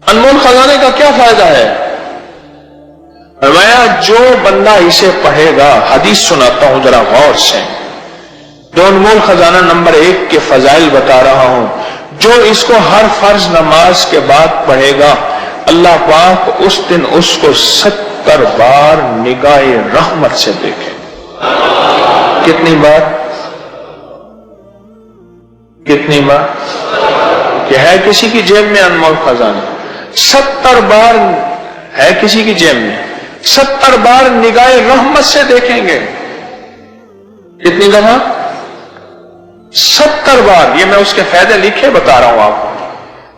انمول خزانے کا کیا فائدہ ہے؟ فرمایا جو بندہ اسے پڑھے گا، حدیث سناتا ہوں ذرا غور سے، جو انمول خزانہ نمبر 1 کے فضائل بتا رہا ہوں، جو اس کو ہر فرض نماز کے بعد پڑھے گا، اللہ پاک اس دن اس کو 70 بار نگاہ رحمت سے دیکھے۔ کتنی بار؟ کتنی بار؟ کہ ہے کسی کی جیب میں انمول خزانہ؟ 70 بار ہے کسی کی جیب میں، 70 بار نگاہ رحمت سے دیکھیں گے۔ کتنی دفعہ؟ 70 بار۔ یہ میں اس کے فائدے لکھے بتا رہا ہوں آپ کو۔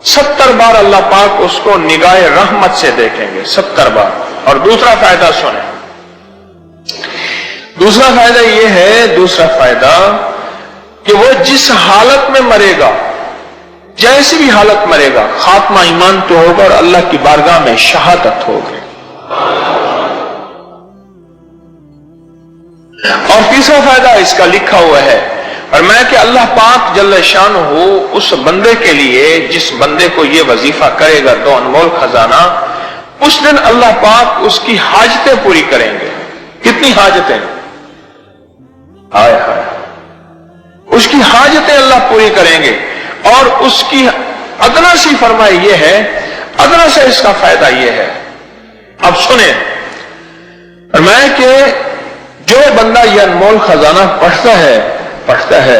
70 بار اللہ پاک اس کو نگاہ رحمت سے دیکھیں گے، 70 بار۔ اور دوسرا فائدہ سنیں، دوسرا فائدہ یہ ہے، دوسرا فائدہ کہ وہ جس حالت میں مرے گا، جیسی بھی حالت مرے گا، خاتمہ ایمان تو ہوگا اور اللہ کی بارگاہ میں شہادت ہوگی۔ اور تیسرا فائدہ اس کا لکھا ہوا ہے، اور میں کہ اللہ پاک جل شانہ اس بندے کے لیے، جس بندے کو یہ وظیفہ کرے گا 2 انمول خزانہ، اس دن اللہ پاک اس کی حاجتیں پوری کریں گے۔ کتنی حاجتیں؟ اس کی حاجتیں اللہ پوری کریں گے۔ اور اس کی ادنا سی فرمائی یہ ہے، ادنا سے اس کا فائدہ یہ ہے، اب سنیں، فرمایا کہ جو بندہ یہ انمول خزانہ پڑھتا ہے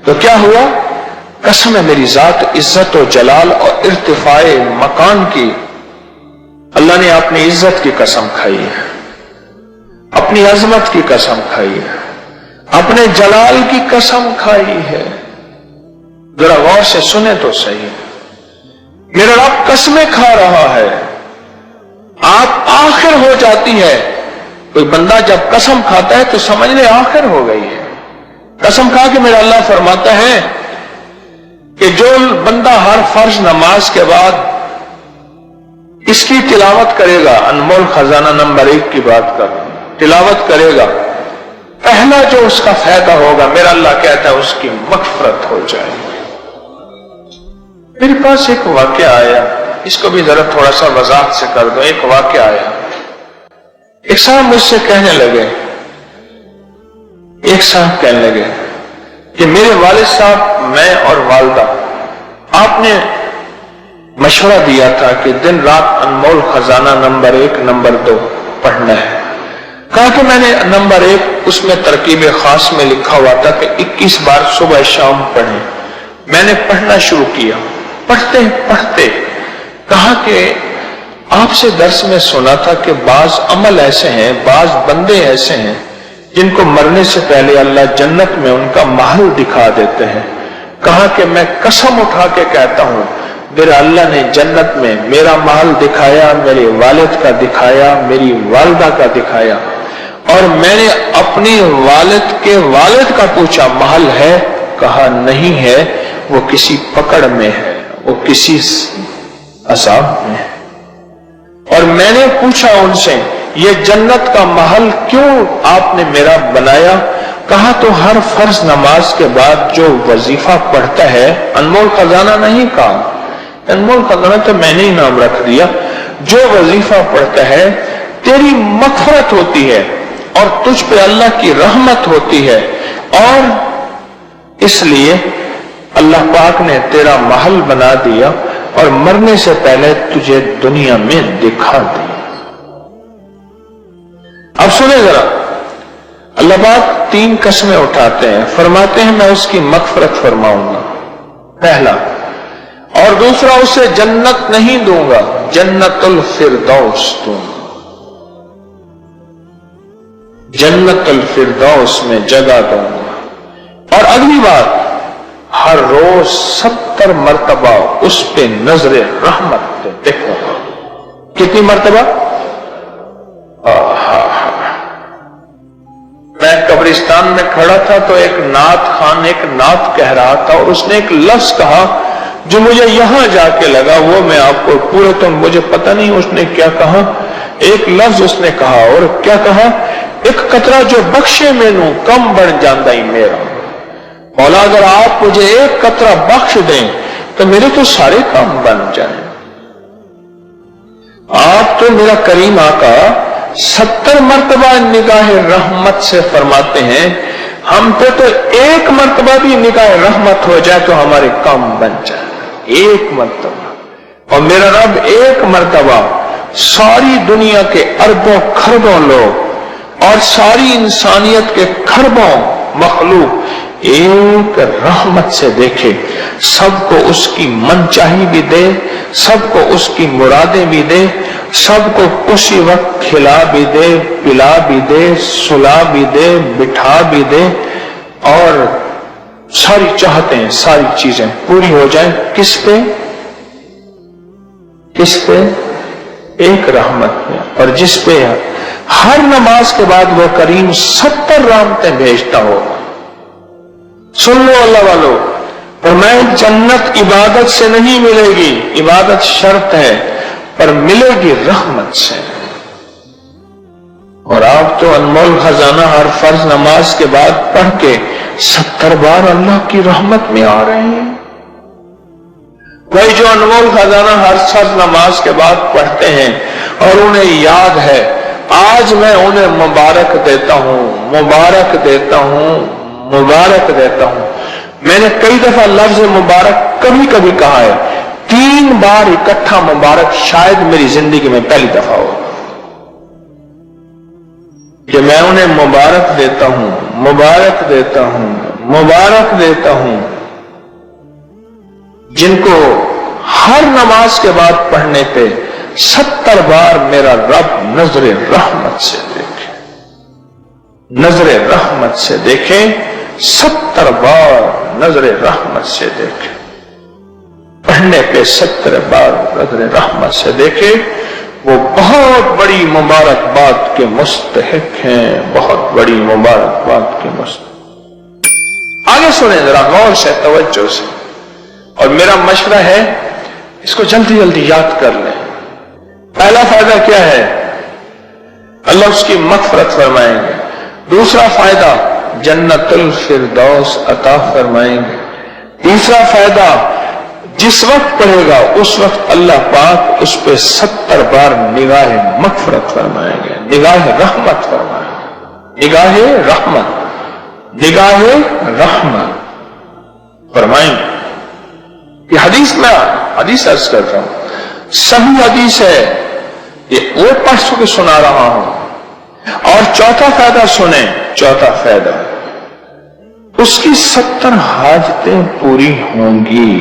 تو کیا ہوا؟ قسم ہے میری ذات عزت و جلال اور ارتفاع مکان کی، اللہ نے اپنی عزت کی قسم کھائی ہے، اپنی عظمت کی قسم کھائی ہے، اپنے جلال کی قسم کھائی ہے۔ ذرا غور سے سنیں تو صحیح، میرا رب قسمیں کھا رہا ہے، آپ آخر ہو جاتی ہے۔ کوئی بندہ جب قسم کھاتا ہے تو سمجھ لے آخر ہو گئی ہے۔ قسم کھا کے میرا اللہ فرماتا ہے کہ جو بندہ ہر فرض نماز کے بعد اس کی تلاوت کرے گا، انمول خزانہ نمبر 1 کی بات کر رہا ہوں، تلاوت کرے گا، پہلا جو اس کا فائدہ ہوگا، میرا اللہ کہتا ہے اس کی مغفرت ہو جائے گی۔ میرے پاس ایک واقعہ آیا، اس کو بھی ذرا تھوڑا سا وضاحت سے کر دو۔ ایک واقعہ آیا، ایک صاحب مجھ سے کہنے لگے کہ میرے والد صاحب، میں اور والدہ، آپ نے مشورہ دیا تھا کہ دن رات انمول خزانہ نمبر 1 نمبر 2 پڑھنا ہے۔ کہا کہ میں نے نمبر 1 اس میں ترکیب خاص میں لکھا ہوا تھا کہ 21 بار صبح شام پڑھیں۔ میں نے پڑھنا شروع کیا، پڑھتے پڑھتے کہا کہ آپ سے درس میں سنا تھا کہ بعض عمل ایسے ہیں، بعض بندے ایسے ہیں جن کو مرنے سے پہلے اللہ جنت میں ان کا محل دکھا دیتے ہیں۔ کہا کہ میں قسم اٹھا کے کہتا ہوں، میرا اللہ نے جنت میں میرا محل دکھایا، میرے والد کا دکھایا، میری والدہ کا دکھایا، اور میں نے اپنی والد کے والد کا پوچھا محل ہے؟ کہا نہیں ہے، وہ کسی پکڑ میں ہے، وہ کسی عذاب میں ہے۔ اور میں نے پوچھا ان سے یہ جنت کا محل کیوں آپ نے میرا بنایا؟ کہا تو ہر فرض نماز کے بعد جو وظیفہ پڑھتا ہے، انمول خزانہ نہیں کہا، انمول خزانہ تو میں نے ہی نام رکھ دیا، جو وظیفہ پڑھتا ہے تیری مغفرت ہوتی ہے اور تجھ پہ اللہ کی رحمت ہوتی ہے، اور اس لیے اللہ پاک نے تیرا محل بنا دیا اور مرنے سے پہلے تجھے دنیا میں دکھا دیا۔ اب سنیں ذرا، اللہ پاک 3 قسمیں اٹھاتے ہیں، فرماتے ہیں میں اس کی مغفرت فرماؤں گا، پہلا، اور دوسرا اسے جنت نہیں دوں گا، جنت الفردوس دوں گا، جنت الفردوس میں جگہ دوں گا، اور اگلی بات ہر روز 70 مرتبہ اس پہ نظر رحمت دیکھو۔ کتنی مرتبہ؟ میں قبرستان میں کھڑا تھا تو ایک نعت خان ایک نعت کہہ رہا تھا، اور اس نے ایک لفظ کہا جو مجھے یہاں جا کے لگا، وہ میں آپ کو پورے تو مجھے پتہ نہیں اس نے کیا کہا، ایک لفظ اس نے کہا، اور کیا کہا؟ ایک قطرہ جو بخشے مینوں کم بن جاندہ ہی میرا۔ مولا اگر آپ مجھے ایک قطرہ بخش دیں تو میرے تو سارے کام بن جائیں۔ آپ تو میرا کریم آقا 70 مرتبہ نگاہ رحمت سے فرماتے ہیں ہم پہ تو ایک مرتبہ بھی نگاہ رحمت ہو جائے تو ہمارے کام بن جائے، ایک مرتبہ۔ اور میرا رب ایک مرتبہ ساری دنیا کے اربوں کھربوں لوگ اور ساری انسانیت کے کھربوں مخلوق ایک رحمت سے دیکھے، سب کو اس کی من چاہی بھی دے، سب کو اس کی مرادیں بھی دے، سب کو اسی وقت کھلا بھی دے، پلا بھی دے، سلا بھی دے، بٹھا بھی دے، اور ساری چاہتیں ساری چیزیں پوری ہو جائیں۔ کس پہ؟ کس پہ؟ ایک رحمت پہ، اور جس پہ ہر نماز کے بعد وہ کریم 70 رحمتیں بھیجتا ہوگا۔ سن لو اللہ والو، فرمائے جنت عبادت سے نہیں ملے گی، عبادت شرط ہے، پر ملے گی رحمت سے۔ اور آپ تو انمول خزانہ ہر فرض نماز کے بعد پڑھ کے 70 بار اللہ کی رحمت میں آ رہے ہیں۔ وہی جو انمول خزانہ ہر فرض نماز کے بعد پڑھتے ہیں اور انہیں یاد ہے، آج میں انہیں مبارک دیتا ہوں، مبارک دیتا ہوں، مبارک دیتا ہوں۔ میں نے کئی دفعہ لفظ مبارک کبھی کبھی کہا ہے، 3 بار اکٹھا مبارک شاید میری زندگی میں پہلی دفعہ ہو کہ میں انہیں مبارک دیتا ہوں، مبارک دیتا ہوں، مبارک دیتا ہوں، جن کو ہر نماز کے بعد پڑھنے پہ 70 بار میرا رب نظر رحمت سے دیکھے، نظر رحمت سے دیکھے، 70 بار نظر رحمت سے دیکھے، پڑھنے پہ 70 بار نظر رحمت سے دیکھے، وہ بہت بڑی مبارکباد کے مستحق ہیں، بہت بڑی مبارکباد کے مستحق۔ آگے سنیں ذرا غور سے، توجہ سے، اور میرا مشورہ ہے اس کو جلدی جلدی یاد کر لیں۔ پہلا فائدہ کیا ہے؟ اللہ اس کی مغفرت فرمائیں گے۔ دوسرا فائدہ جنت الفردوس عطا فرمائیں گے۔ تیسرا فائدہ جس وقت پڑھے گا اس وقت اللہ پاک اس پہ 70 بار نگاہ مغفرت فرمائیں گے، نگاہ رحمت فرمائیں گے، نگاہ رحمت، نگاہ رحمت فرمائیں گے۔ یہ حدیث میں حدیث عرض کر رہا ہوں، صحیح حدیث ہے، یہ وہ پڑھ کے سنا رہا ہوں۔ اور چوتھا فائدہ سنیں، چوتھا فائدہ اس کی 70 حاجتیں پوری ہوں گی۔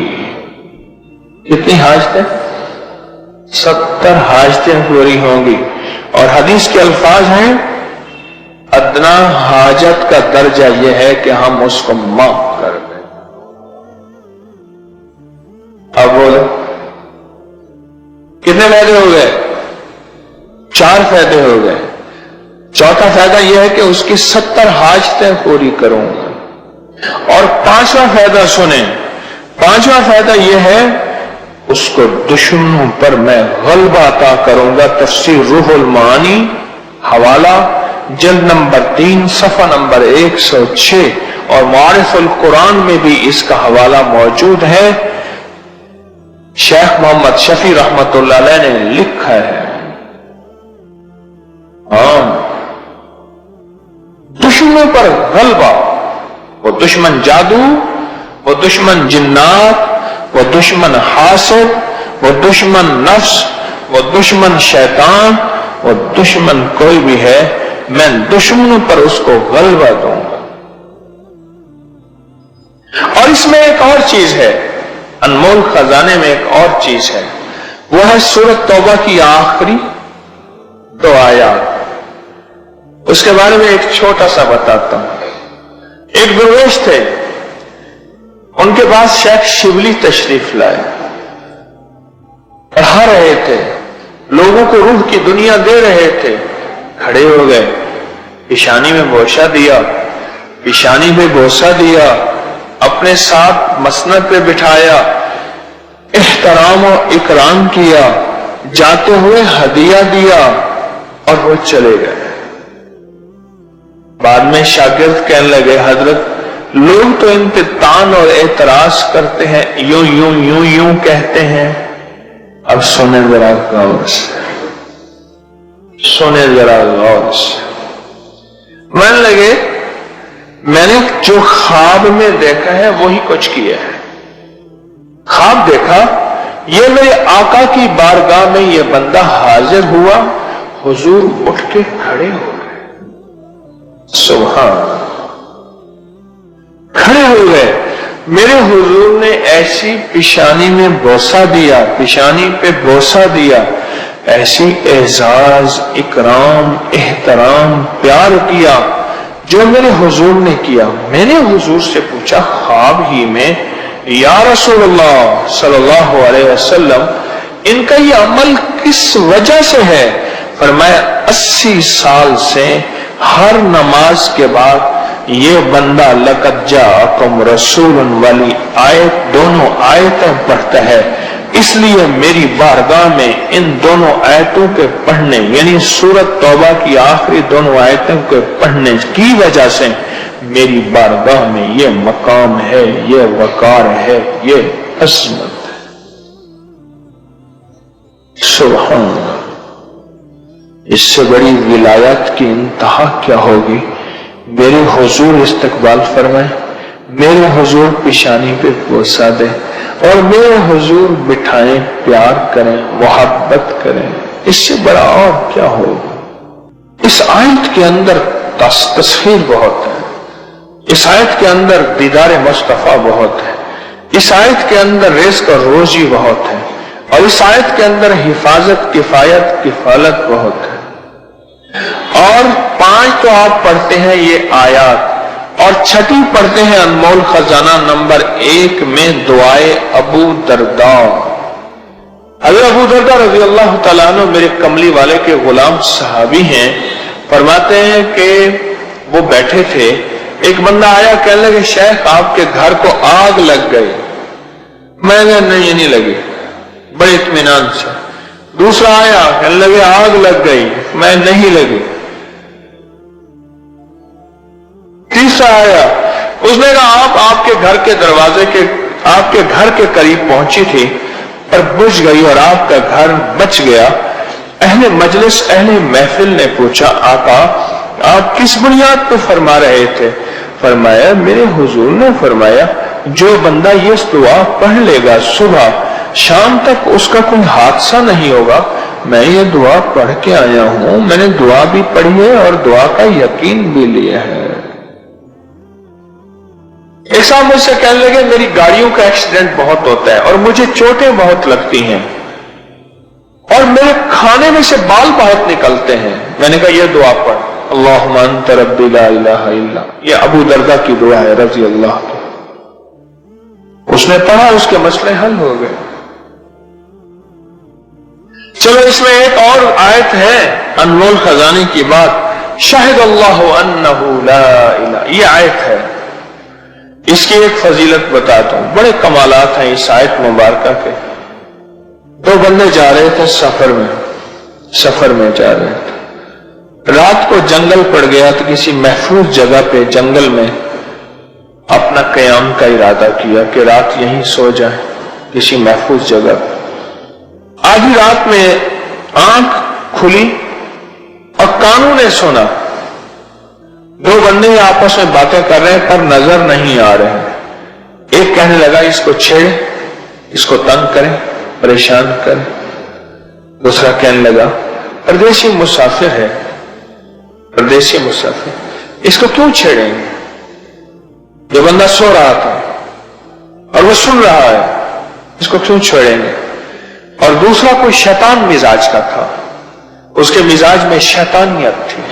کتنی حاجتیں؟ 70 حاجتیں پوری ہوں گی۔ اور حدیث کے الفاظ ہیں، ادنا حاجت کا درجہ یہ ہے کہ ہم اس کو معاف کر دیں۔ اب بولو کتنے فائدے ہو گئے؟ 4 فائدے ہو گئے۔ چوتھا فائدہ یہ ہے کہ اس کی 70 حاجتیں پوری کروں گا۔ اور 5واں فائدہ سنیں، 5واں فائدہ یہ ہے اس کو دشمنوں پر میں غلبہ عطا کروں گا۔ تفسیر روح المعانی، حوالہ جلد نمبر 3 صفحہ نمبر 106، اور معارف القرآن میں بھی اس کا حوالہ موجود ہے۔ شیخ محمد شفیع رحمت اللہ علیہ نے لکھا ہے۔ دشمنوں پر غلبہ، وہ دشمن جادو، وہ دشمن جنات، وہ دشمن حاسد، وہ دشمن نفس، وہ دشمن شیطان، وہ دشمن کوئی بھی ہے، میں دشمنوں پر اس کو غلبہ دوں گا۔ اور اس میں ایک اور چیز ہے، انمول خزانے میں ایک اور چیز ہے، وہ ہے سورۃ توبہ کی آخری 2 آیات۔ اس کے بارے میں ایک چھوٹا سا بتاتا ہوں۔ ایک درویش تھے، ان کے پاس شیخ شبلی تشریف لائے، پڑھا رہے تھے، لوگوں کو روح کی دنیا دے رہے تھے۔ کھڑے ہو گئے، پیشانی میں بوسہ دیا، پیشانی میں بوسہ دیا، اپنے ساتھ مسند پہ بٹھایا، احترام و اکرام کیا، جاتے ہوئے ہدیہ دیا، اور وہ چلے گئے۔ بعد میں شاگرد کہنے لگے، حضرت لوگ تو ان پہ تان اور اعتراض کرتے ہیں، یوں یوں یوں یوں کہتے ہیں۔ اب سنیں ذرا غور سے، سنیں ذرا غور سے۔ من لگے میں نے جو خواب میں دیکھا ہے وہی کچھ کیا ہے۔ خواب دیکھا، یہ میرے آقا کی بارگاہ میں یہ بندہ حاضر ہوا، حضور اٹھ کے کھڑے ہو گئے، سبحان، کھڑے ہو گئے۔ میرے حضور نے ایسی پیشانی میں بوسہ دیا، پیشانی پہ بوسہ دیا، ایسی اعزاز، اکرام، احترام، پیار کیا جو میرے حضور نے کیا۔ میں نے حضور سے پوچھا خواب ہی میں، یا رسول اللہ صلی اللہ علیہ وسلم، ان کا یہ عمل کس وجہ سے ہے؟ فرمایا 80 سال سے ہر نماز کے بعد یہ بندہ لقد جاءکم رسول والی آیت، دونوں آیتیں پڑھتا ہے، اس لیے میری بارگاہ میں ان دونوں آیتوں کے پڑھنے، یعنی سورۃ توبہ کی آخری دونوں آیتوں کے پڑھنے کی وجہ سے میری بارگاہ میں یہ مقام ہے، یہ وقار ہے، یہ عظمت ہے۔ سبحان اللہ، اس سے بڑی ولایت کی انتہا کیا ہوگی؟ میرے حضور استقبال فرمائیں، میرے حضور پیشانی پہ بوسہ دیں، اور میرے حضور بٹھائیں، پیار کریں، محبت کریں، اس سے بڑا اور کیا ہوگا؟ اس آیت کے اندر تصویر بہت ہے، اس آیت کے اندر دیدار مصطفیٰ بہت ہے، اس آیت کے اندر رزق اور روزی بہت ہے، اور اس آیت کے اندر حفاظت، کفایت، کفالت بہت ہے۔ اور 5 تو آپ پڑھتے ہیں یہ آیات، اور 6 پڑھتے ہیں انمول خزانہ نمبر 1 میں دعائے ابو درداء۔ حضرت ابو درداء رضی اللہ تعالیٰ عنہ میرے کملی والے کے غلام صحابی ہیں، فرماتے ہیں کہ وہ بیٹھے تھے، ایک بندہ آیا، کہنے لگے شیخ آپ کے گھر کو آگ لگ گئی۔ میں نے نہیں لگی، بڑے اطمینان سے۔ دوسرا آیا، کہنے لگے آگ لگ گئی، میں نہیں لگی۔ تیسرا آیا، اس نے کہا آپ کے گھر کے دروازے کے، آپ کے گھر کے قریب پہنچی تھی پر بجھ گئی اور آپ کا گھر بچ گیا۔ اہل مجلس، اہل محفل نے پوچھا آقا آپ کس بنیاد پہ فرما رہے تھے؟ فرمایا میرے حضور نے فرمایا جو بندہ یہ دعا پڑھ لے گا صبح شام تک اس کا کوئی حادثہ نہیں ہوگا۔ میں یہ دعا پڑھ کے آیا ہوں، میں نے دعا بھی پڑھی ہے اور دعا کا یقین بھی لیا ہے۔ ایک صاحب مجھ سے کہنے لگے میری گاڑیوں کا ایکسیڈنٹ بہت ہوتا ہے اور مجھے چوٹیں بہت لگتی ہیں اور میرے کھانے میں سے بال بہت نکلتے ہیں۔ میں نے کہا یہ دعا پڑھ، اللہم انت ربی لا الہ الا، یہ ابو درداء کی دعا ہے رضی اللہ عنہ۔ اس نے پڑھا، اس کے مسئلے حل ہو گئے۔ چلو اس میں ایک اور آیت ہے انمول خزانے کی بات، شہد اللہ انہ لا الہ، یہ آیت ہے، اس کی ایک فضیلت بتاتا ہوں، بڑے کمالات ہیں اس آیت مبارکہ کے۔ 2 بندے جا رہے تھے سفر میں جا رہے تھے، رات کو جنگل پڑ گیا تو کسی محفوظ جگہ پہ جنگل میں اپنا قیام کا ارادہ کیا کہ رات یہیں سو جائیں کسی محفوظ جگہ پہ۔ آدھی رات میں آنکھ کھلی اور کانوں نے سنا 2 بندے آپس میں باتیں کر رہے ہیں پر نظر نہیں آ رہے ہیں۔ ایک کہنے لگا اس کو چھیڑے، اس کو تنگ کریں، پریشان کریں۔ دوسرا کہنے لگا پردیسی مسافر ہے، پردیسی مسافر، اس کو کیوں چھیڑیں گے؟ یہ بندہ سو رہا تھا اور وہ سن رہا ہے، اس کو کیوں چھیڑیں گے؟ اور دوسرا کوئی شیطان مزاج کا تھا، اس کے مزاج میں شیطانیت تھی،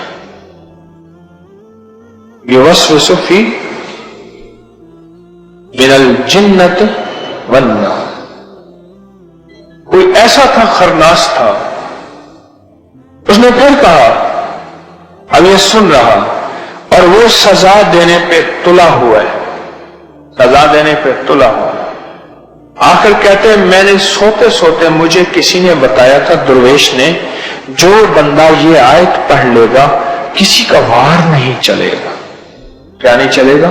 یوسوس فی من الجنۃ والناس، کوئی ایسا تھا، خرناس تھا۔ اس نے پھر کہا، اب یہ سن رہا اور وہ سزا دینے پہ تلا ہوا ہے، سزا دینے پہ تلا ہوا ہے۔ آخر کہتے ہیں میں نے سوتے سوتے مجھے کسی نے بتایا تھا، درویش نے، جو بندہ یہ آیت پڑھ لے گا کسی کا وار نہیں چلے گا۔ کیا نہیں چلے گا؟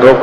2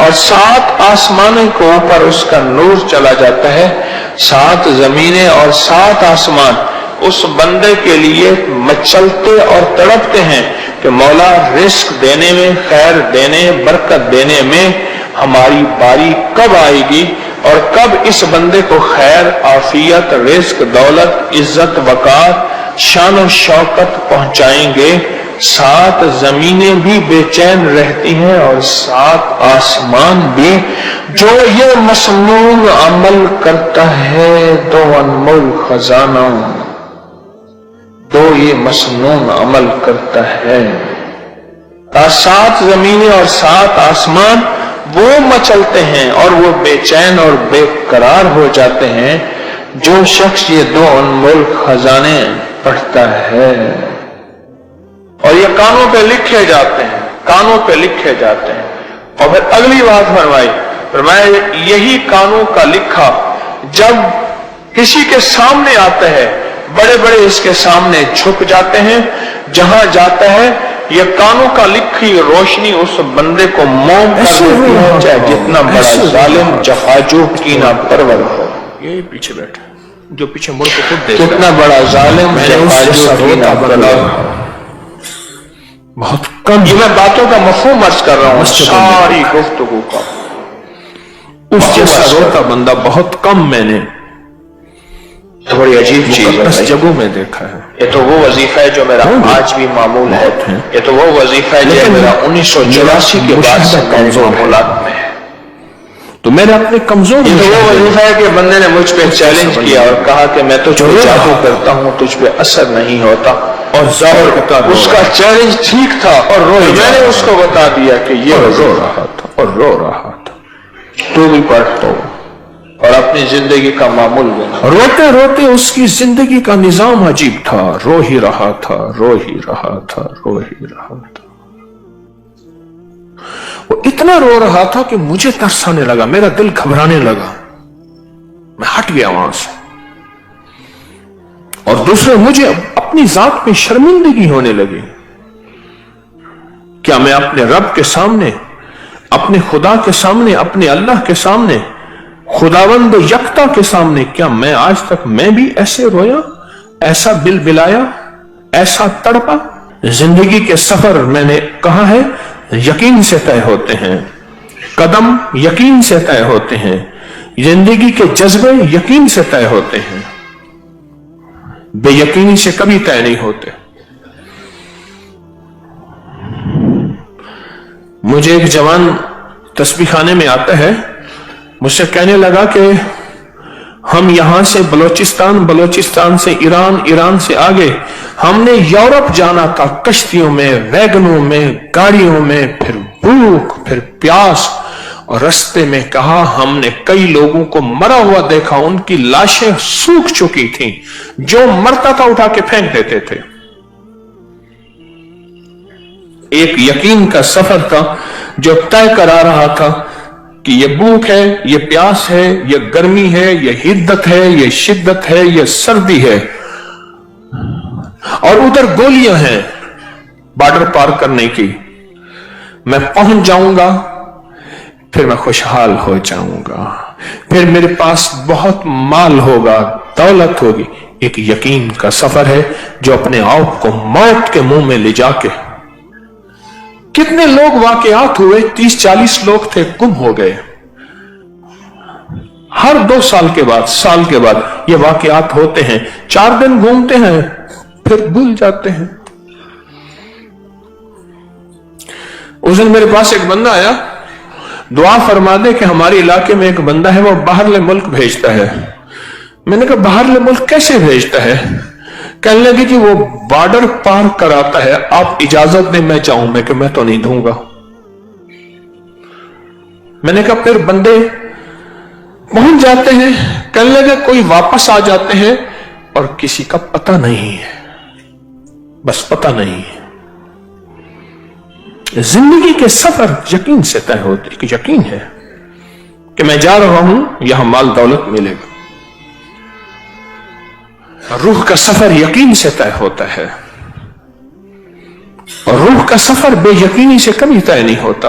اور 7 آسمانوں کے اوپر اس کا نور چلا جاتا ہے، 7 زمینیں اور 7 آسمان اس بندے کے لیے مچلتے اور تڑپتے ہیں کہ مولا رزق دینے میں، خیر دینے، برکت دینے میں ہماری باری کب آئے گی، اور کب اس بندے کو خیر، عافیت، رزق، دولت، عزت، وقار، شان و شوکت پہنچائیں گے۔ 7 زمینیں بھی بے چین رہتی ہیں اور 7 آسمان بھی۔ جو یہ مسنون عمل کرتا ہے 2 انمول خزانہ، یہ مسنون عمل کرتا ہے۔ 7 زمینیں اور 7 آسمان وہ مچلتے ہیں اور وہ بے چین اور بے قرار ہو جاتے ہیں جو شخص یہ 2 انمول خزانے پڑھتا ہے۔ اور یہ کانوں پہ لکھے جاتے ہیں، کانوں پہ لکھے جاتے ہیں۔ اور پھر اگلی بات فرمایا یہی کانوں کا لکھا جب کسی کے سامنے آتا ہے، بڑے بڑے اس کے سامنے جھک جاتے ہیں، جہاں جاتا ہے یہ کانوں کا لکھی روشنی اس بندے کو موم کر دیتی ہے، چاہے جتنا بڑا ظالم، جفاجو، کینہ پرور ہو۔ یہ پیچھے بیٹھا جو پیچھے مڑ کے خود دیکھ کتنا بڑا ظالم، جفاجو، کینہ پرور ہو۔ بہت کم یہ میں باتوں کا مفہوم عرض کر رہا ہوں، ساری گفتگو کا۔ اس جیسا روتا بندہ بہت کم میں نے بڑی عجیب چیز ہے، جگہوں میں دیکھا ہے۔ یہ تو وہ وظیفہ ہے جو میرا آج بھی معمول ہے، یہ تو وہ وظیفہ ہے جو میرا 1984 کے بعد سے میرے معمولات میں ہے۔ تو میں نے اپنے کمزور، یہ تو وہ وظیفہ ہے کہ بندے نے مجھ پہ چیلنج کیا اور کہا کہ میں تجھ پہ جادو کرتا ہوں، تجھ پہ اثر نہیں ہوتا، اور اس کا چیلنج ٹھیک تھا، اور میں نے اس کو بتا دیا کہ یہ رو رہا تھا اور رو رہا تھا۔ تو بھی پڑھتا ہو اور اپنی زندگی کا معمول بنا۔ روتے روتے اس کی زندگی کا نظام عجیب تھا، رو ہی رہا تھا، رو ہی رہا تھا، رو ہی رہا تھا۔ وہ اتنا رو رہا تھا کہ مجھے ترس آنے لگا، میرا دل گھبرانے لگا، میں ہٹ گیا وہاں سے۔ اور دوسرے مجھے اپنی ذات میں شرمندگی ہونے لگی۔ کیا میں اپنے رب کے سامنے، اپنے خدا کے سامنے، اپنے اللہ کے سامنے، خداوند یکتا کے سامنے، کیا میں آج تک میں بھی ایسے رویا، ایسا بل بلایا، ایسا تڑپا؟ زندگی کے سفر میں نے کہا ہے یقین سے طے ہوتے ہیں، قدم یقین سے طے ہوتے ہیں، زندگی کے جذبے یقین سے طے ہوتے ہیں، بے یقینی سے کبھی طے نہیں ہوتے۔ مجھے ایک جوان تسبیح خانے میں آتا ہے، مجھ سے کہنے لگا کہ ہم یہاں سے بلوچستان، بلوچستان سے ایران، ایران سے آگے ہم نے یورپ جانا تھا، کشتیوں میں، ویگنوں میں، گاڑیوں میں، پھر بھوک، پھر پیاس، اور رستے میں کہا ہم نے کئی لوگوں کو مرا ہوا دیکھا، ان کی لاشیں سوکھ چکی تھیں، جو مرتا تھا اٹھا کے پھینک دیتے تھے۔ ایک یقین کا سفر تھا جو طے کرا رہا تھا کہ یہ بھوک ہے، یہ پیاس ہے، یہ گرمی ہے، یہ حدت ہے، یہ شدت ہے، یہ سردی ہے، اور ادھر گولیاں ہیں بارڈر پار کرنے کی۔ میں پہنچ جاؤں گا، پھر میں خوشحال ہو جاؤں گا، پھر میرے پاس بہت مال ہوگا، دولت ہوگی۔ ایک یقین کا سفر ہے جو اپنے آپ کو موت کے منہ میں لے جا کے، کتنے لوگ واقعات ہوئے، 30-40 لوگ تھے، گم ہو گئے۔ ہر 2 سال کے بعد، سال کے بعد یہ واقعات ہوتے ہیں، 4 دن گھومتے ہیں پھر بھول جاتے ہیں۔ اس دن میرے پاس ایک بندہ آیا، دعا فرما دے کہ ہمارے علاقے میں ایک بندہ ہے وہ باہر ملک بھیجتا ہے۔ میں نے کہا باہر ملک کیسے بھیجتا ہے؟ کہنے لگے کہ وہ بارڈر پار کراتا ہے، آپ اجازت دیں میں جاؤں۔ میں کہ میں تو نہیں دوں گا۔ میں نے کہا پھر بندے پہنچ جاتے ہیں، کہنے لگے کوئی واپس آ جاتے ہیں اور کسی کا پتہ نہیں ہے، بس پتہ نہیں ہے۔ زندگی کے سفر یقین سے طے ہوتے، کہ یقین ہے کہ میں جا رہا ہوں، یہاں مال دولت ملے گا۔ روح کا سفر یقین سے طے ہوتا ہے، اور روح کا سفر بے یقینی سے کبھی طے نہیں ہوتا۔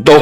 2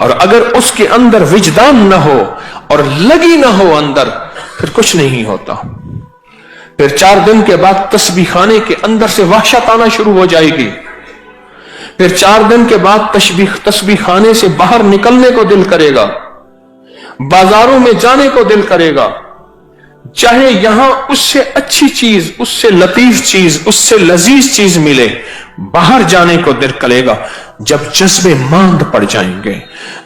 اور اگر اس کے اندر وجدان نہ ہو اور لگی نہ ہو اندر، پھر کچھ نہیں ہوتا. پھر 4 دن کے بعد تسبیح خانے کے اندر سے وحشت آنا شروع ہو جائے گی. پھر 4 دن کے بعد تسبیح خانے سے باہر نکلنے کو دل کرے گا، بازاروں میں جانے کو دل کرے گا، چاہے یہاں اس سے اچھی چیز، اس سے لطیف چیز، اس سے لذیذ چیز ملے، باہر جانے کو دل کرے گا. جب جذبے ماند پڑ جائیں گے،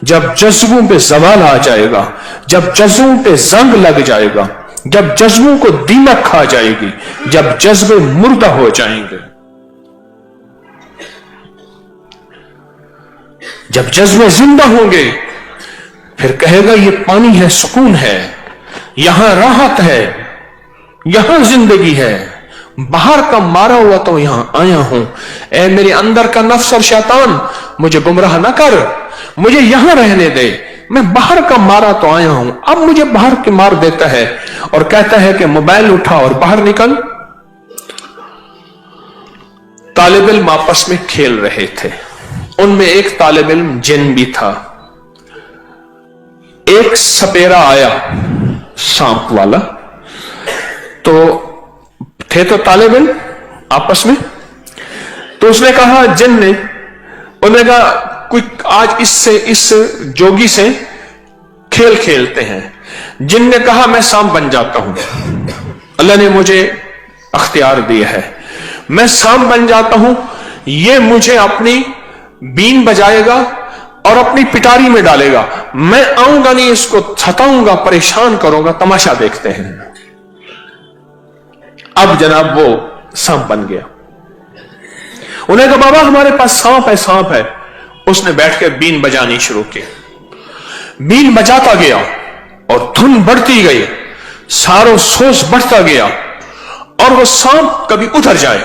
جب جذبوں پہ زوال آ جائے گا، جب جذبوں پہ زنگ لگ جائے گا، جب جذبوں کو دیمک کھا جائے گی، جب جذبے مردہ ہو جائیں گے، جب جذبے زندہ ہوں گے، پھر کہے گا یہ پانی ہے، سکون ہے، یہاں راحت ہے، یہاں زندگی ہے، باہر کا مارا ہوا تو یہاں آیا ہوں. اے میرے اندر کا نفس اور شیطان، مجھے گمراہ نہ کر، مجھے یہاں رہنے دے، میں باہر کا مارا تو آیا ہوں. اب مجھے باہر کے مار دیتا ہے اور کہتا ہے کہ موبائل اٹھا اور باہر نکل. طالب علم آپس میں کھیل رہے تھے. ان میں ایک طالب علم جن بھی تھا. ایک سپیرا آیا، سانپ والا. تو تھے تو طالب علم آپس میں، تو اس نے کہا، جن نے، انہوں نے کہا کوئی آج اس جوگی سے کھیل کھیلتے ہیں. جن نے کہا میں سانپ بن جاتا ہوں، اللہ نے مجھے اختیار دیا ہے، میں سانپ بن جاتا ہوں. یہ مجھے اپنی بین بجائے گا اور اپنی پٹاری میں ڈالے گا، میں آؤں گا نہیں، اس کو ستاؤں گا، پریشان کروں گا، تماشا دیکھتے ہیں. اب جناب وہ سانپ بن گیا. انہیں کہا بابا ہمارے پاس سانپ ہے، سانپ ہے. اس نے بیٹھ کے بین بجانی شروع کی. بین بجاتا گیا اور دھن بڑھتی گئی، سارو سوز بڑھتا گیا، اور وہ سانپ کبھی ادھر جائے،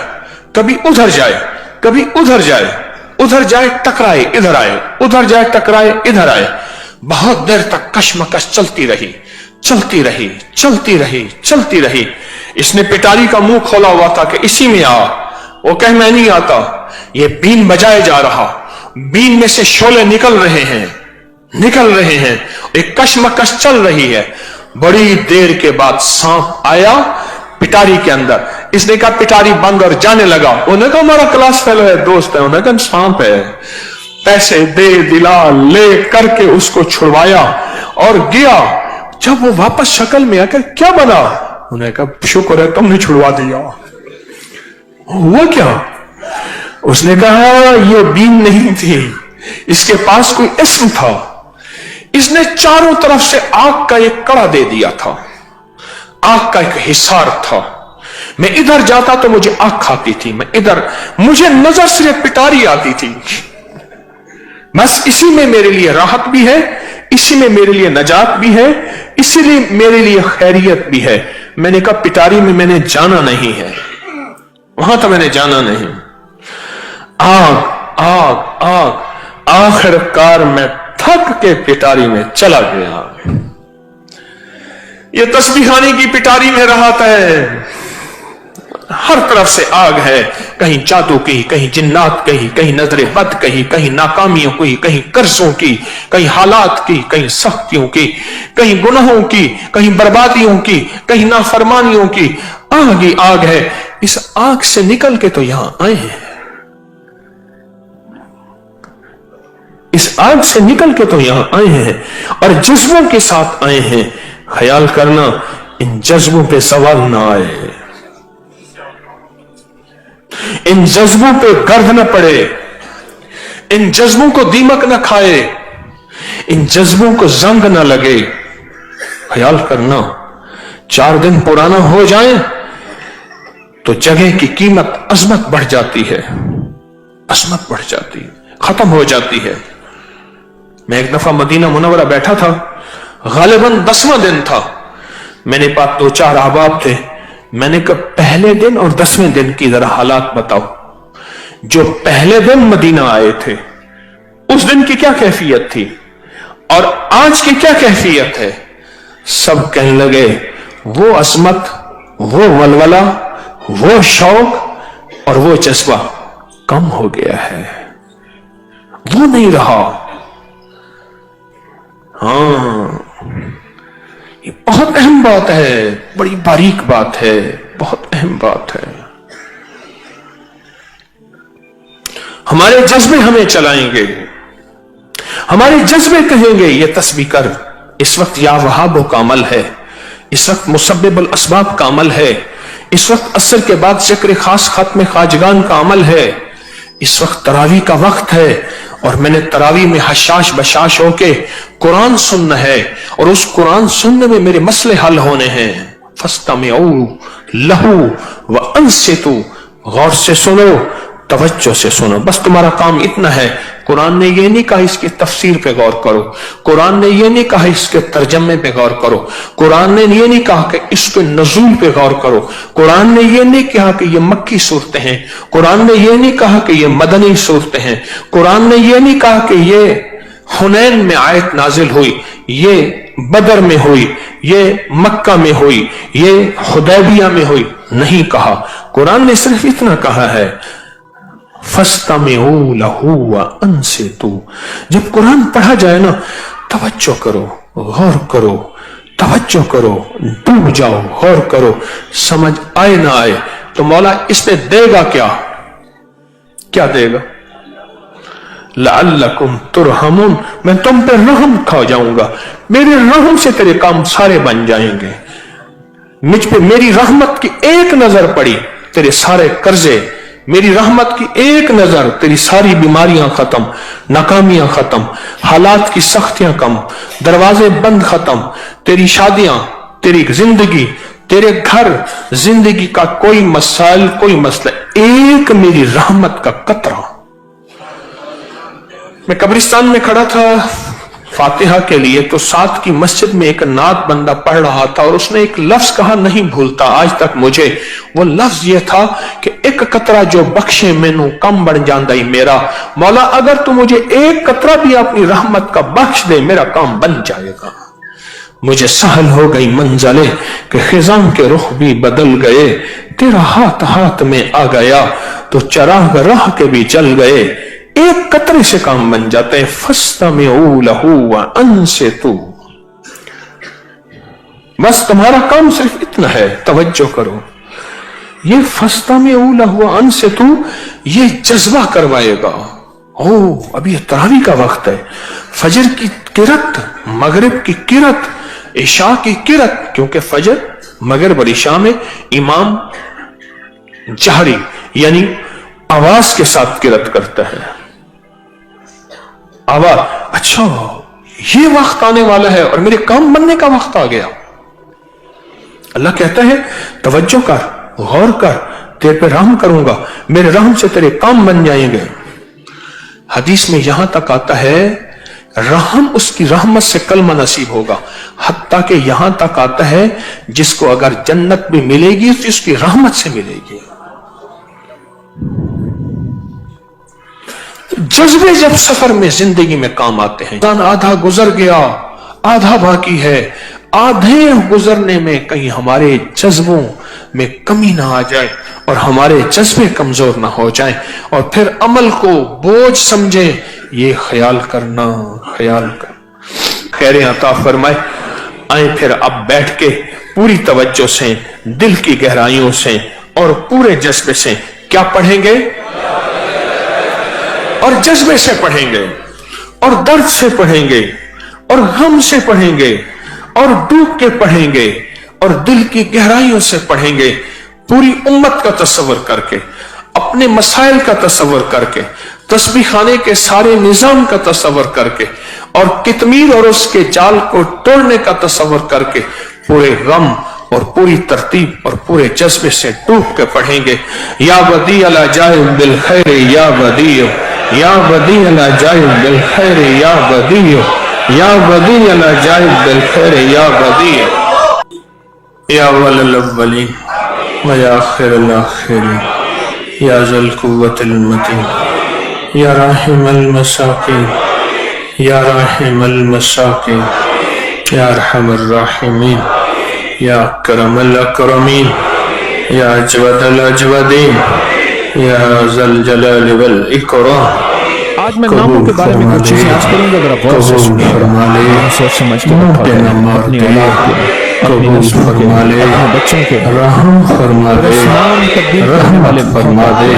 کبھی ادھر جائے، کبھی ادھر جائے، ادھر جائے ٹکرائے ادھر آئے، ادھر جائے ٹکرائے ادھر آئے. بہت دیر تک کشمکش چلتی رہی، چلتی رہی، چلتی رہی، چلتی رہی. اس نے پٹاری کا منہ کھولا ہوا تھا کہ اسی میں آ. وہ کہ میں نہیں آتا. یہ بین بجائے جا رہا، بین میں سے شعلے نکل رہے ہیں، نکل رہے ہیں، ایک کشمکش چل رہی ہے. بڑی دیر کے بعد سانپ آیا پٹاری کے اندر. اس نے کہا پٹاری بند اور جانے لگا. انہوں نے کہا ہمارا کلاس فیلو ہے، دوست ہے. انہوں نے کہا سانپ ہے. پیسے دے دلا لے کر کے اس کو چھڑوایا اور گیا. جب وہ واپس شکل میں آ کر کیا بنا؟ انہوں نے کہا شکر ہے تم نے چھڑوا دیا. ہوا کیا؟ اس نے کہا یہ بین نہیں تھی، اس کے پاس کوئی اسم تھا. اس نے چاروں طرف سے آگ کا ایک کڑا دے دیا تھا، آگ کا ایک حصار تھا. میں ادھر جاتا تو مجھے آگ کھاتی تھی، میں ادھر، مجھے نظر صرف پٹاری آتی تھی. بس اسی میں میرے لیے راحت بھی ہے، اسی میں میرے لیے نجات بھی ہے، اسی لیے میرے لیے خیریت بھی ہے. میں نے کہا پٹاری میں نے جانا نہیں ہے، وہاں تو میں نے جانا نہیں. آگ آگ آگ. آخر کار میں تھک کے پٹاری میں چلا گیا. یہ تسبیح خانے کی پٹاری میں رہا ہے، ہر طرف سے آگ ہے. کہیں جادو کی، کہیں جنات کی، کہیں نظر بد کی، کہیں ناکامیوں کی، کہیں قرضوں کی، کہیں حالات کی، کہیں سختیوں کی، کہیں گناہوں کی، کہیں بربادیوں کی، کہیں نافرمانیوں کی. آگ ہی آگ ہے. اس آگ سے نکل کے تو یہاں آئے ہیں، اس آگ سے نکل کے تو یہاں آئے ہیں اور جذبوں کے ساتھ آئے ہیں. خیال کرنا ان جذبوں پہ سوال نہ آئے، ان جذبوں پہ گرد نہ پڑے، ان جذبوں کو دیمک نہ کھائے، ان جذبوں کو زنگ نہ لگے. خیال کرنا 4 دن پرانا ہو جائیں تو جگہ کی قیمت، عظمت بڑھ جاتی ہے، عظمت بڑھ جاتی ہے، ختم ہو جاتی ہے. میں ایک دفعہ مدینہ منورہ بیٹھا تھا، غالباً 10واں دن تھا. میرے پاس 2-4 احباب تھے. میں نے کہا پہلے دن اور 10ویں دن کی ذرا حالات بتاؤ. جو پہلے دن مدینہ آئے تھے اس دن کی کیا کیفیت تھی اور آج کی کیا کیفیت ہے؟ سب کہنے لگے وہ عظمت، وہ ولولہ، وہ شوق اور وہ جذبہ کم ہو گیا ہے، وہ نہیں رہا. ہاں یہ بہت اہم بات ہے, بڑی باریک بات ہے, بہت اہم بات ہے. ہمارے جذبے ہمیں چلائیں گے, ہمارے جذبے کہیں گے یہ تسبیح کر. اس وقت یا وہابوں کا عمل ہے, اس وقت مسبب الاسباب کا عمل ہے, اس وقت عصر کے بعد ذکر خاص ختم خواجگان کا عمل ہے, اس وقت تراویح کا وقت ہے, اور میں نے تراویح میں حشاش بشاش ہو کے قرآن سننا ہے, اور اس قرآن سننے میں میرے مسئلے حل ہونے ہیں. فَاسْتَمِعُوا لَهُ وَأَنصِتُوا, غور سے سنو, توجہ سے سنو. بس تمہارا کام اتنا ہے. قرآن نے یہ نہیں کہا اس کی تفسیر پہ غور کرو, قرآن نے یہ نہیں کہا اس کے ترجمے پہ غور کرو, قرآن نے یہ نہیں کہا کہ اس کے نزول پہ غور کرو, قرآن نے یہ نہیں کہا کہ یہ مکی صورتیں ہیں, قرآن نے یہ نہیں کہا کہ یہ مدنی صورتیں ہیں, قرآن نے یہ نہیں کہا کہ یہ حنین میں آیت نازل ہوئی, یہ بدر میں ہوئی, یہ مکہ میں ہوئی, یہ حدیبیہ میں ہوئی. نہیں کہا. قرآن نے صرف اتنا کہا ہے فَاسْتَمِعُوا لَهُ وَأَنصِتُوا. جب قرآن پڑھا جائے نا, توجہ کرو, غور کرو, توجہ کرو, ڈوب جاؤ, غور کرو, سمجھ آئے نہ آئے تو مولا اس میں دے گا کیا, کیا دے گا؟ لَعَلَّكُمْ تُرْحَمُونَ, میں تم پہ رحم کھا جاؤں گا, میرے رحم سے تیرے کام سارے بن جائیں گے. مجھ پہ میری رحمت کی ایک نظر پڑی, تیرے سارے قرضے, میری رحمت کی ایک نظر, تیری ساری بیماریاں ختم, ناکامیاں ختم, حالات کی سختیاں کم, دروازے بند ختم, تیری شادیاں, تیری زندگی, تیرے گھر, زندگی کا کوئی مسائل, کوئی مسئلہ, ایک میری رحمت کا قطرہ. میں قبرستان میں کھڑا تھا فاتحہ کے لیے, تو ساتھ کی مسجد میں ایک نعت بندہ پڑھ رہا تھا, اور اس نے ایک لفظ کہا, نہیں بھولتا آج تک مجھے. وہ لفظ یہ تھا کہ ایک قطرہ جو بخشے مینوں کم بن جاندہ ہی میرا. مولا اگر تو مجھے ایک قطرہ بھی اپنی رحمت کا بخش دے, میرا کام بن جائے گا. مجھے سہل ہو گئی منزلیں کہ خزاں کے رخ بھی بدل گئے, تیرا ہاتھ ہاتھ میں آ گیا تو چراغ راہ کے بھی جل گئے. ایک قطرے سے کام بن جاتے ہیں. فَاسْتَمِعُوا لَهُ وَأَنصِتُوا. بس تمہارا کام صرف اتنا ہے, توجہ کرو. یہ فَاسْتَمِعُوا لَهُ وَأَنصِتُوا یہ جذبہ کروائے گا. ابھی تراویح کا وقت ہے, فجر کی کرت, مغرب کی کرت, عشاء کی کرت, کیونکہ فجر مغرب اور عشاء میں امام جہری یعنی آواز کے ساتھ کرت کرتا ہے. آواز, اچھا یہ وقت آنے والا ہے اور میرے کام بننے کا وقت آ گیا. اللہ کہتا ہے توجہ کر, غور کر, تیرے پہ رحم کروں گا, میرے رحم سے تیرے کام بن جائیں گے. حدیث میں یہاں تک آتا ہے رحم اس کی رحمت سے کلمہ نصیب ہوگا, حتیٰ کہ یہاں تک آتا ہے جس کو اگر جنت بھی ملے گی تو اس کی رحمت سے ملے گی. جذبے جب سفر میں زندگی میں کام آتے ہیں, آدھا گزر گیا, آدھا باقی ہے, آدھے گزرنے میں کہیں ہمارے جذبوں میں کمی نہ آ جائے اور ہمارے جذبے کمزور نہ ہو جائیں اور پھر عمل کو بوجھ سمجھے. یہ خیال کرنا, خیال کر. خیر عطا فرمائے. آئیں پھر اب بیٹھ کے پوری توجہ سے, دل کی گہرائیوں سے اور پورے جذبے سے کیا پڑھیں گے, اور جذبے سے پڑھیں گے, اور درد سے پڑھیں گے, اور غم سے پڑھیں گے, اور ڈوب کے پڑھیں گے, اور دل کی گہرائیوں سے پڑھیں گے, پوری امت کا تصور کر کے, اپنے مسائل کا تصور کر کے, تسبیح خانے کے سارے نظام کا تصور کر کے, اور قطمیر اور اس کے جال کو توڑنے کا تصور کر کے, پورے غم اور پوری ترتیب اور پورے جذبے سے ڈوب کے پڑھیں گے. یا بدیع العجائب بالخیر یا بدیع, یا بدیع العجائب بالخیر یا بدیع, یا بدیع العجائب بالخیر یا بدیع, یا اول الاولین و یا آخر الاخرین, یا ذا القوة المتین, یا راحم المساکین, یا راحم المساکین, یا ارحم الراحمین, یا اکرم الاکرمین, یا اجود الاجودین, یا ذا الجلال والاکرام. آج میں ناموں کے بارے میں کچھ چیزیں عرض کروں گا، ذرا غور سے سنیے گا، سوچ سمجھ کے رکھا کریں، اپنی اولاد کے، اپنی نسلوں کے، اپنے بچوں کے، رحم فرما دے، نام تبدیل کرنے والے فرما دے،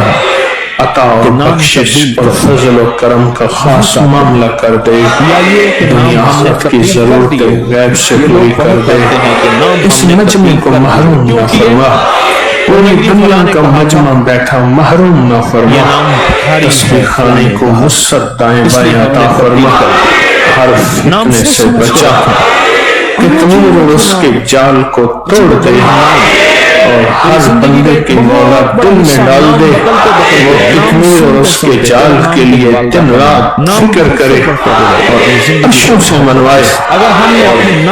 عطا و بخشش اور فضل و کرم کا خاص معاملہ کر دے، یا یہ کہ دنیا آخرت کی ضرورتیں غیب سے پوری کر دے، اس مجمع کو محروم نہ فرما، پوری دنیا کا مجمع بیٹھا محروم نہ فرما، تسبیح خانے کو وسعت دائیں بائیں عطا فرما، ہر فتنے سے بچا، کتنی اور اس کے جال کو توڑ دے، اور ہر بندے کے مولا دل میں ڈال دے، وہ کتنی اور اس کے جال کے لیے دن رات فکر کرے اور عرشوں سے منوائے،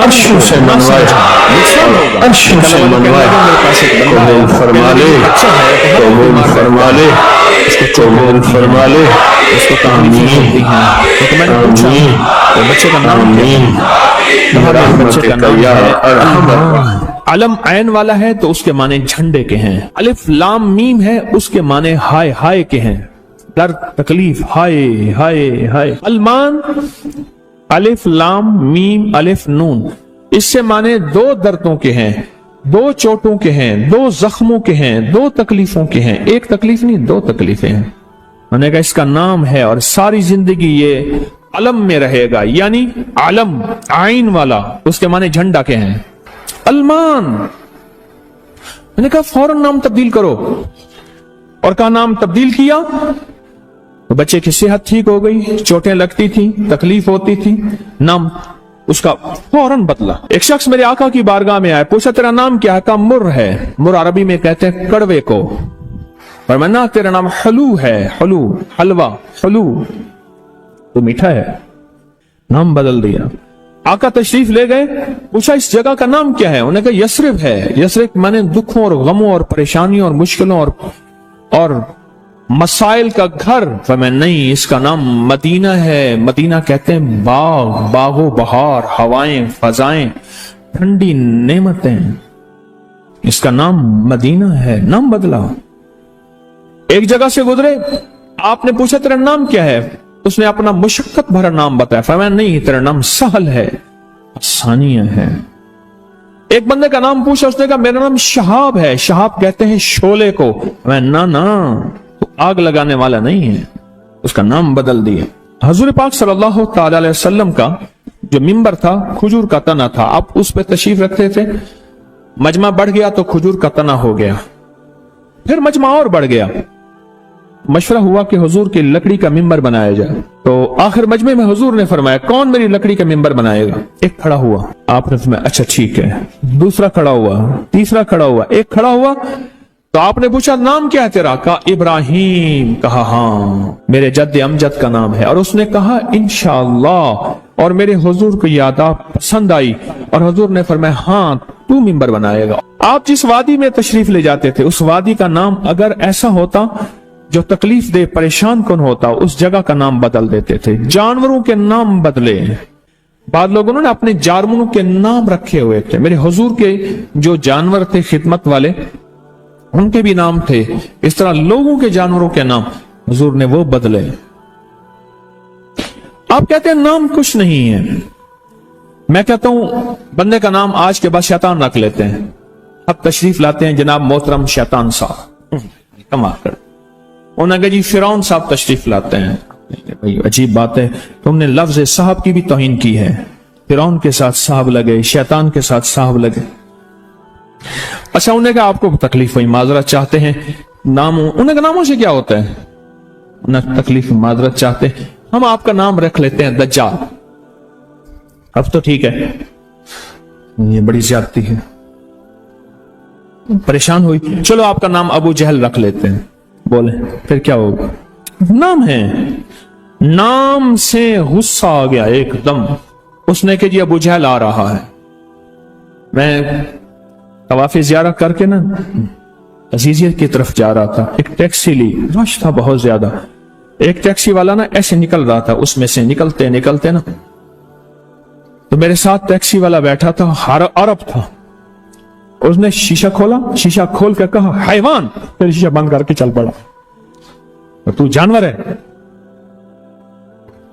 عرشوں سے منوائے، عرشوں سے منوائے، قبول فرما لے، قبول فرما لے، قبول فرما لے، آمین آمین آمین برحمتک یا ارحم الراحمین۔ علم عین والا ہے تو اس کے معنی جھنڈے کے ہیں، الف لام میم ہے اس کے معنی ہائے ہائے کے ہیں، درد تکلیف، ہائے ہائے ہائے۔ المان الف لام میم الف نون، اس سے معنی دو دردوں کے ہیں، دو چوٹوں کے ہیں، دو زخموں کے ہیں، دو تکلیفوں کے ہیں، ایک تکلیف نہیں دو تکلیفیں ہیں۔ میں نے کہا اس کا نام ہے اور ساری زندگی یہ علم میں رہے گا، یعنی علم عین والا، اس کے معنی جھنڈا کے ہیں۔ المان، میں نے کہا فوراً نام تبدیل کرو، اور کہا نام تبدیل کیا تو بچے کی صحت ٹھیک ہو گئی، چوٹیں لگتی تھیں، تکلیف ہوتی تھی، نام اس کا فوراً بدلا۔ ایک شخص میرے آقا کی بارگاہ میں آئے، پوچھا تیرا نام کیا ہے؟ کہا مر ہے، مر عربی میں کہتے ہیں کڑوے کو، فرمایا تیرا نام حلو ہے، حلو حلوہ حلو تو میٹھا ہے، نام بدل دیا۔ آقا تشریف لے گئے، پوچھا اس جگہ کا نام کیا ہے؟ انہوں نے کہا یثرب ہے، یثرب مانے دکھوں اور غموں اور پریشانیوں اور مشکلوں اور مسائل کا گھر۔ فرمایا نہیں، اس کا نام مدینہ ہے، مدینہ کہتے ہیں باغ، باغ و بہار، ہوائیں، فضائیں، ٹھنڈی نعمتیں، اس کا نام مدینہ ہے، نام بدلا۔ ایک جگہ سے گزرے، آپ نے پوچھا تیرا نام کیا ہے؟ اس نے اپنا مشقت بھرا نام بتایا، فرمایا نہیں تیرا نام سہل ہے، آسانیاں ہے۔ ایک بندے کا نام پوچھا، اس نے کہا میرا نام شہاب ہے، شہاب کہتے ہیں شعلے کو، فرمایا نا تو آگ لگانے والا نہیں ہے، اس کا نام بدل دیا۔ حضور پاک صلی اللہ تعالی علیہ وسلم کا جو ممبر تھا کھجور کا تنا تھا، آپ اس پہ تشریف رکھتے تھے، مجمع بڑھ گیا تو کھجور کا تنا ہو گیا، پھر مجمع اور بڑھ گیا، مشورہ ہوا کہ حضور کی لکڑی کا ممبر بنایا جائے، تو آخر مجمع میں حضور نے فرمایا کون میری لکڑی کا ممبر بنائے گا؟ ایک کھڑا ہوا، آپ نے فرمایا اچھا ٹھیک ہے، دوسرا کھڑا ہوا، تیسرا کھڑا ہوا، ایک کھڑا ہوا تو آپ نے پوچھا نام کیا ہے تیرا؟ کہا ابراہیم، کہا ہاں میرے جد امجد کا نام ہے، اور اس نے کہا انشاءاللہ، اور میرے حضور کو یاد پسند آئی اور حضور نے فرمایا ہاں تو ممبر بنائے گا۔ آپ جس وادی میں تشریف لے جاتے تھے اس وادی کا نام اگر ایسا ہوتا جو تکلیف دے پریشان کن ہوتا، اس جگہ کا نام بدل دیتے تھے۔ جانوروں کے نام بدلے، بعض لوگوں نے اپنے جانوروں کے نام رکھے ہوئے تھے، میرے حضور کے جو جانور تھے خدمت والے ان کے بھی نام تھے، اس طرح لوگوں کے جانوروں کے نام حضور نے وہ بدلے۔ آپ کہتے ہیں نام کچھ نہیں ہے، میں کہتا ہوں بندے کا نام آج کے بعد شیطان رکھ لیتے ہیں، اب تشریف لاتے ہیں جناب محترم شیطان صاحب، کما کر انہوں نے کہا جی فرعون صاحب تشریف لاتے ہیں، بھائی عجیب بات ہے، تم نے لفظ صاحب کی بھی توہین کی ہے، فرعون کے ساتھ صاحب لگے، شیطان کے ساتھ صاحب لگے۔ اچھا انہوں نے کہا آپ کو تکلیف ہوئی، معذرت چاہتے ہیں، ناموں انہوں نے کہا ناموں سے کیا ہوتا ہے؟ انہیں تکلیف معذرت چاہتے ہیں، ہم آپ کا نام رکھ لیتے ہیں دجال۔ اب تو ٹھیک ہے، یہ بڑی زیادتی ہے، پریشان ہوئی، چلو آپ کا نام ابو جہل رکھ لیتے ہیں، بولے پھر کیا ہوگا؟ نام ہے، نام سے غصہ آ گیا ایک دم، اس نے کہ جی ابو جہل آ رہا ہے۔ میں طواف زیارت کر کے نا عزیزیت کی طرف جا رہا تھا، ایک ٹیکسی لی، رش تھا بہت زیادہ، ایک ٹیکسی والا نا ایسے نکل رہا تھا، اس میں سے نکلتے نا تو میرے ساتھ ٹیکسی والا بیٹھا تھا، عرب تھا، اس نے شیشہ کھولا، شیشہ کھول کے کہا حیوان، پھر شیشہ بند کر کے چل پڑا، تو جانور ہے،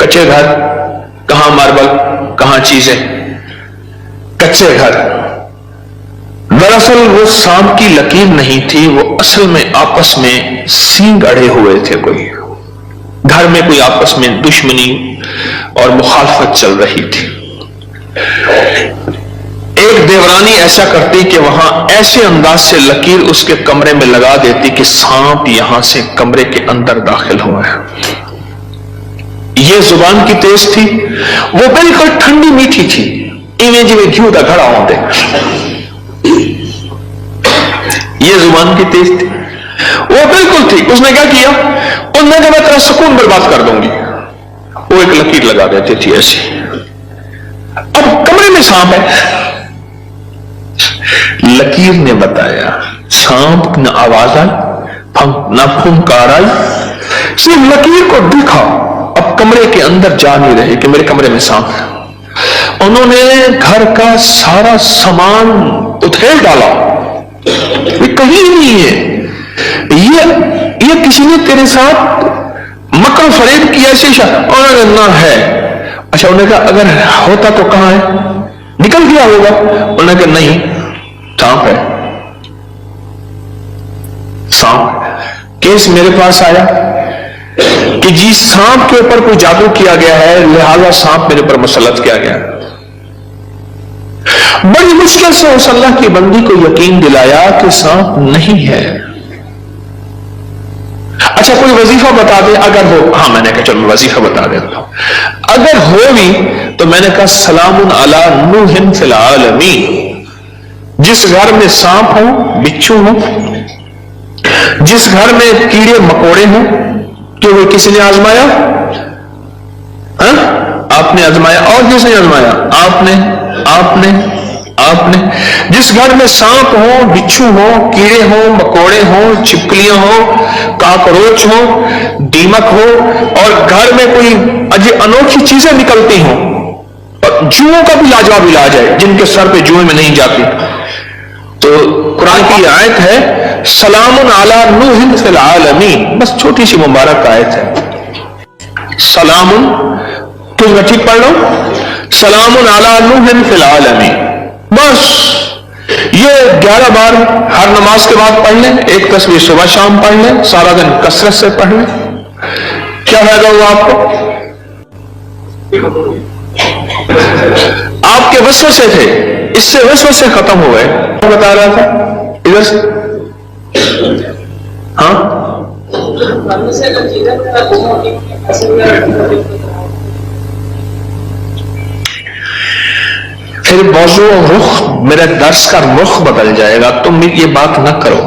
کچے گھر، کہاں ماربل، کہاں چیزیں، کچے گھر. دراصل وہ سانپ کی لکیر نہیں تھی، وہ اصل میں آپس میں سینگ اڑے ہوئے تھے. کوئی گھر میں کوئی آپس میں دشمنی اور مخالفت چل رہی تھی. ایک دیورانی ایسا کرتی کہ وہاں ایسے انداز سے لکیر اس کے کمرے میں لگا دیتی کہ سانپ یہاں سے کمرے کے اندر داخل ہوا ہے. یہ زبان کی تیز تھی، وہ بالکل ٹھنڈی میٹھی تھی، ایویں جی گھیو دا گھڑا ہوتے. یہ زبان کی تیز تھی، وہ بالکل تھی. اس نے کیا کیا؟ انہوں نے کہا میں تیرا سکون برباد کر دوں گی. وہ ایک لکیر لگا دیتی تھی ایسی. اب کمرے میں سانپ ہے. لکیر نے بتایا سانپ نہ آواز آئی نہ پھنکار آئی، صرف لکیر کو دیکھا. اب کمرے کے اندر جا نہیں رہے کہ میرے کمرے میں سانپ ہے. انہوں نے گھر کا سارا سامان اتھیل ڈالا، یہ کہیں نہیں ہے. یہ کسی نے تیرے ساتھ مکر و فریب کیا ایسی اور نہ ہے. اچھا انہوں نے کہا اگر ہوتا تو کہاں ہے؟ نکل گیا ہوگا. انہوں نے کہا نہیں، سانپ ہے. سانپ کیس میرے پاس آیا کہ جی سانپ کے اوپر کوئی جادو کیا گیا ہے، لہذا سانپ میرے پر مسلط کیا گیا. بڑی مشکل سے اس اللہ کی بندی کو یقین دلایا کہ سانپ نہیں ہے. اچھا کوئی وظیفہ بتا دے اگر ہو. ہاں میں نے کہا چلو وظیفہ بتا دیتا ہوں. اگر ہو بھی تو میں نے کہا سلام علی نوح فی العالمین. جس گھر میں سانپ ہو، بچھو ہو، جس گھر میں کیڑے مکوڑے ہوں، کہ وہ کسی نے آزمایا؟ آپ نے آزمایا. اور کس نے آزمایا؟ آپ نے. جس گھر میں سانپ ہو، بچھو ہو، کیڑے ہوں، مکوڑے ہوں، چھپکلیاں ہوں، کاکروچ ہوں، دیمک ہو، اور گھر میں کوئی انوکھی چیزیں نکلتی ہوں، اور جوؤں کا بھی لاجواب علاج ہے جن کے سر پہ جوئیں میں نہیں جاتی. تو قرآن کی آیت ہے سلام علی نوح فی العالمین. بس چھوٹی سی مبارک آیت ہے. سلام، تم میں ٹھیک پڑھ لو، سلام علی نوح فی العالمین. بس یہ 11 بار ہر نماز کے بعد پڑھ لیں. ایک تصویر صبح شام پڑھ لیں، سارا دن کثرت سے پڑھ لیں. کیا فائدہ ہوا آپ کو؟ آپ کے وسوسے تھے، اس سے وسوسے ختم ہوئے. بتا رہا تھا ادھر سے. ہاں پھر موضوع رخ، میرا درس کا رخ بدل جائے گا. تم یہ بات نہ کرو.